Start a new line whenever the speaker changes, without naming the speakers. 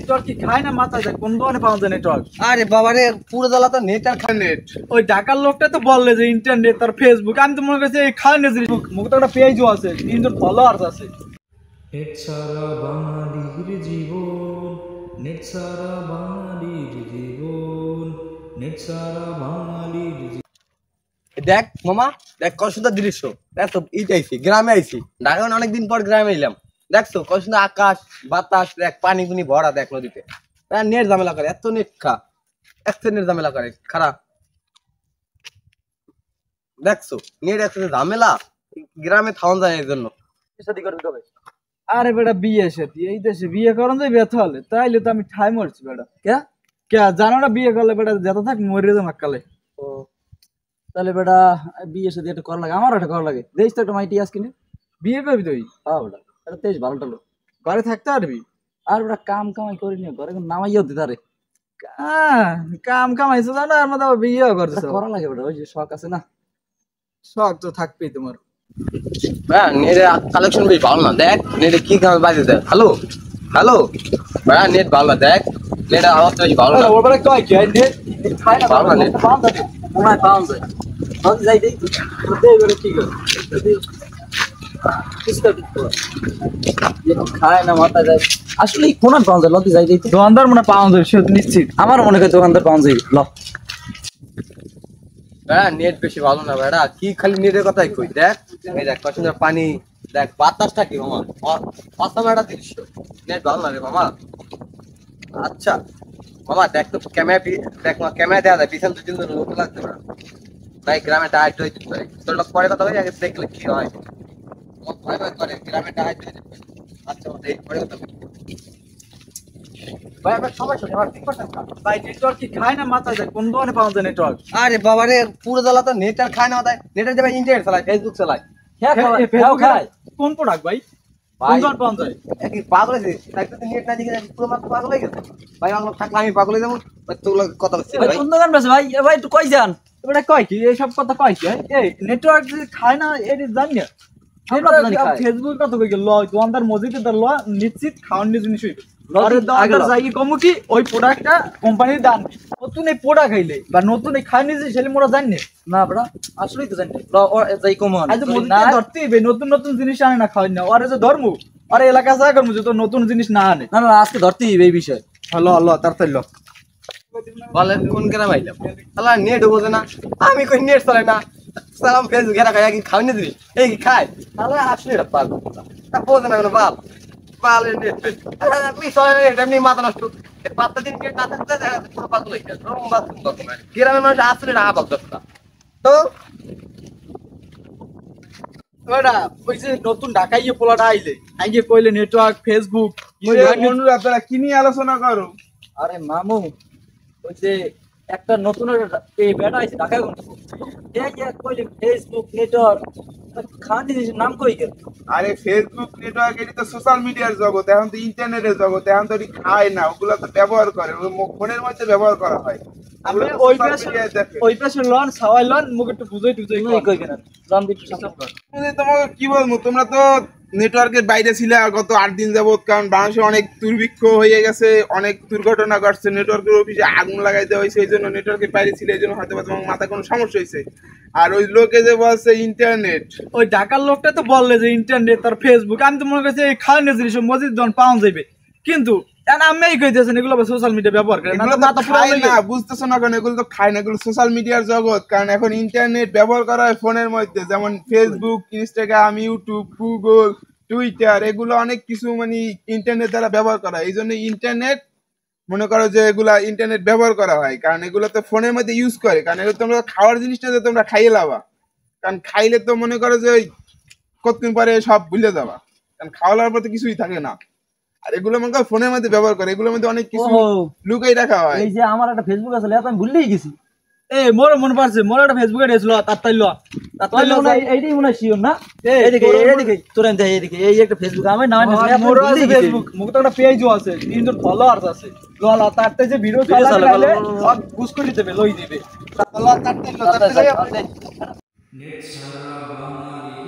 Network কি খায় না মাথায় যায় কোন দোকানে পাওয়া যায় নেটওয়ার্ক?
আরে বাবা রে, পুরো জ্বালা তো নেট আর খায় নেট।
ওই ঢাকার লোকটা তো বললে যে ইন্টারনেট আর ফেসবুক, আমি তো মনে করছি এই খায় না জিনিস। মুখ তো একটা পেজও আছে, 3 জন ফলোয়ার্স আছে।
নেট ছাড়া বাঙালির জীবন, নেট ছাড়া বাঙালির জীবন, নেট ছাড়া বাঙালির জীবন।
দেখ মামা, দেখ কত সুন্দর দৃশ্য। দেখ তো আইছি, গ্রামে আইছি। ঢাকা অনেকদিন পর গ্রামে এলাম। দেখছো কত সুন্দর আকাশ বাতাস, দেখ পানি পুনি ভরা, দেখ নদীতে। নেট ঝামেলা করে, এত নেট এত নেট ঝামেলা করে খারাপ। দেখছো নেট এত ঝামেলা, গ্রামে থাউন যায় এর জন্য।
শাদি করবি কবে? আরে বেটা বিয়ে শাদি এই দেশে বিয়ে করন যাই ব্যথা হলে, তাইলে তো আমি ঠাই মরছি বেটা। কে কে জানো না বিয়ে করলে বেটা যেত থাক মরে যাবে মাক্কালে।
ও তাহলে বেটা বিয়ে সাথে একটা করা লাগে, আমারও একটা করা লাগে। দেশ তো একটা মাইটি আজ কিনে
বিয়ে করবি তুই?
হ্যাঁ বেটা, এটা তেজ ভালো টালো।
ঘরে থাকতে পারবি?
আর বেটা কাম কামাই করি নি, ঘরে নামাইও দিতে পারে।
কাম কামাইছো জানো, আর মধ্যে বিয়েও করছো।
করা লাগে বেটা, ওই যে শখ আছে না।
শখ তো থাকবেই তোমার।
হ্যাঁ নেটের কালেকশন বেশ ভালো না। দেখ নেটে কি কামে বাজে, দেখ হ্যালো হ্যালো ভাইয়া, নেট ভালো না। দেখ নেট আওয়াজ বেশ ভালো না।
ওর বেটা কয় কি নেট খায় না,
ভালো না নেট।
কোনায় পাওয়া যায়, নদী যাই দেই
দেই বেটা কি করে
খায় না মাথায় যায়। আসলে কোনায় পাওয়া যায়, নদী যাই দেই।
দোকানদার মনে পাওয়া যাবে সে নিশ্চিত।
আমার মনে হয় দোকানদার পাওয়া যায়। ল
হ্যাঁ নেট বেশি ভালো না ভাইয়া, কি খালি নেটের কথাই কই। দেখ এই দেখ কত সুন্দর পানি, দেখ বাতাসটা কি মামা, অসম একটা দৃশ্য। নেট ভালো না রে মামা। আচ্ছা মামা দেখ তো ক্যামেরা, দেখ মা ক্যামেরা দেওয়া যায় পিছন দুই তিনজন লোক লাগতে পারে। ভাই গ্রামে ডাইট হয়ে যেতে পারে, তোর লোক পরে কথা বলি, আগে দেখলে কি হয়। ভয় ভয় করে গ্রামে ডাইট হয়ে যেতে পারে। আচ্ছা এই পরে কথা বলি ভাই, আমার সমস্যা নেই, আমার ঠিক করছেন না।
ভাই নেটওয়ার্ক কি খায় না মাথায় যায় কোন দোকানে পাওয়া যায় নেটওয়ার্ক?
আরে বাবা রে, পুরো জ্বালা তো নেট আর খায় না মাথায়। নেটের যাবে ইন্টারনেট চালায়, ফেসবুক চালায়।
ফেসবুক খায় কোন প্রোডাক্ট ভাই? কোন
ভাই
দোকান পাওয়া যায়?
একই পাগল হয়েছে, তাকে তো নেট না দেখে পুরো মাত্র পাগল হয়ে গেছে। ভাই আমার থাকলে আমি পাগল হয়ে যাবো। তোগুলো কথা বলছি ভাই।
কোন দোকান পেয়েছে ভাই? ভাই একটু কই যান।
এবারে কয় কি এইসব কথা কয় কি? এই নেটওয়ার্ক যদি খায় না এটা জানি না।
আমরা তো জানি খায়।
ফেসবুক কত কই গেল দোকানদার মসজিদে দর ল নিশ্চিত খাওয়ার জিনিস হইবে। আরে
আগে
দোকানদার
ল।
যাই কমু কি ওই প্রোডাক্টটা কোম্পানির দাম কি? নতুন এই প্রোডাক্ট খাইলে বা নতুন এই খায় নিজে সেলে মোরা জানি না।
না বেটা আসলেই তো জানি। ল যাই কম
আজ মসজিদে ধরতে হইবে, নতুন নতুন জিনিস আনে না খাওয়াই না। আরে যে ধর্ম আরে এলাকা যা করমু যে তো নতুন জিনিস না আনে।
না না আজকে ধরতেই হবে এই বিষয়।
হলো হলো তাড়াতাড়ি ল।
বলেন কোন গ্রাম আইলাম, তাহলে নেট বোঝে না। আমি কই নেট চালাই না, সালাম ফেসবুক এরা খাই, কি খাওয়াই না দিবি এই কি খায়, তাহলে আসলে এটা পাগল। তা বোঝে না কোনো বাল বাল নেট আপনি চলে নেট এমনি মাথা নষ্ট। পাঁচটা দিন নেট না থাকতে পুরো পাগল হয়ে গেছে। গ্রামের মানুষ আসলে না পাগল দশটা তো।
ওটা ওই যে নতুন ঢাকাইয়ে পোলাটা আইলে আইগে কইলে নেটওয়ার্ক ফেসবুক
বন্ধুরা তোরা কি নিয়ে আলোচনা করো?
আরে মামু ওই যে একটা নতুন এই বেটা আছে ঢাকায় কোন এই যে কইলে ফেসবুক নেটওয়ার্ক খান জিনিসের নাম কই গেল?
আরে ফেসবুক নেটওয়ার্ক এটি তো সোশ্যাল মিডিয়ার জগৎ, এখন তো ইন্টারনেটের জগৎ। এখন তো এটি খায় না, ওগুলো তো ব্যবহার করে, ফোনের মধ্যে ব্যবহার করা হয়।
আমি
ওগুলো তো
ওই
social
পাশে
media দেখে।
ওই পাশে লন সাওয়াই লন মুখ একটু বুঝাই টুজাই
তুই কই গেল? জান দিতে সব
তোমাকে কি বলবো, তোমরা তো নেটওয়ার্কের বাইরে ছিলে গত 8 দিন যাবত, কারণ বাংলাদেশে অনেক দুর্ভিক্ষ হয়ে গেছে, অনেক দুর্ঘটনা ঘটছে, নেটওয়ার্কের অফিসে আগুন লাগাই দেওয়া হয়েছে, এই জন্য নেটওয়ার্কের বাইরে ছিল, এই জন্য হয়তো তোমার মাথায় কোনো সমস্যা হয়েছে। আর ওই লোকে যে বলছে ইন্টারনেট,
ওই ঢাকার লোকটা তো বললে যে ইন্টারনেট আর ফেসবুক, আমি তো মনে করছি এই খাওয়ানোর জিনিস মসজিদ জন পাওয়া যাবে, কিন্তু আমি কইতেছেন এগুলো সোশ্যাল মিডিয়া ব্যবহার করে না,
এগুলো তো
মাথা
খায়
পুরো
না, বুঝতেছো না কেন? এগুলো তো খায় না, এগুলো সোশ্যাল মিডিয়ার জগৎ। কারণ এখন ইন্টারনেট ব্যবহার করা হয় ফোনের মধ্যে, যেমন Facebook, Instagram, YouTube, Google, Twitter, এগুলো অনেক কিছু মানে ইন্টারনেট দ্বারা ব্যবহার করা হয়। এই জন্য ইন্টারনেট মনে করো যে এগুলা ইন্টারনেট ব্যবহার করা হয়, কারণ এগুলো তো ফোনের মধ্যে ইউজ করে। কারণ এগুলো তোমরা খাওয়ার জিনিসটা যে তোমরা খাইয়ে লাবা, কারণ খাইলে তো মনে করো যে কতদিন পরে সব ভুলে যাবা, কারণ খাওয়ার পর তো কিছুই থাকে না। আর এগুলো মনে করো ফোনের মধ্যে ব্যবহার করে, এগুলোর মধ্যে অনেক কিছু লুকাই রাখা হয়।
এই যে আমার একটা ফেসবুক আছে এটা আমি ভুলেই গেছি।
এ মোর মনে পড়ছে, মোর একটা ফেসবুকে রেছিল তাড়াতাড়ি ল তাড়াতাড়ি ল।
এইটাই মনে হয় শিওর না?
এইদিকে
এইদিকে তোর এনতে এইদিকে এই একটা ফেসবুক আমার নাম
মোর আছে ফেসবুক, মুখ তো একটা পেজও আছে, 3 জন ফলোয়ার্স আছে। ল ল তাড়াতাড়ি যে ভিডিও চালালে সব বুঝ করে দিবে, লই দিবে। ল তাড়াতাড়ি ল তাড়াতাড়ি।
নেট ছাড়া বাঙালি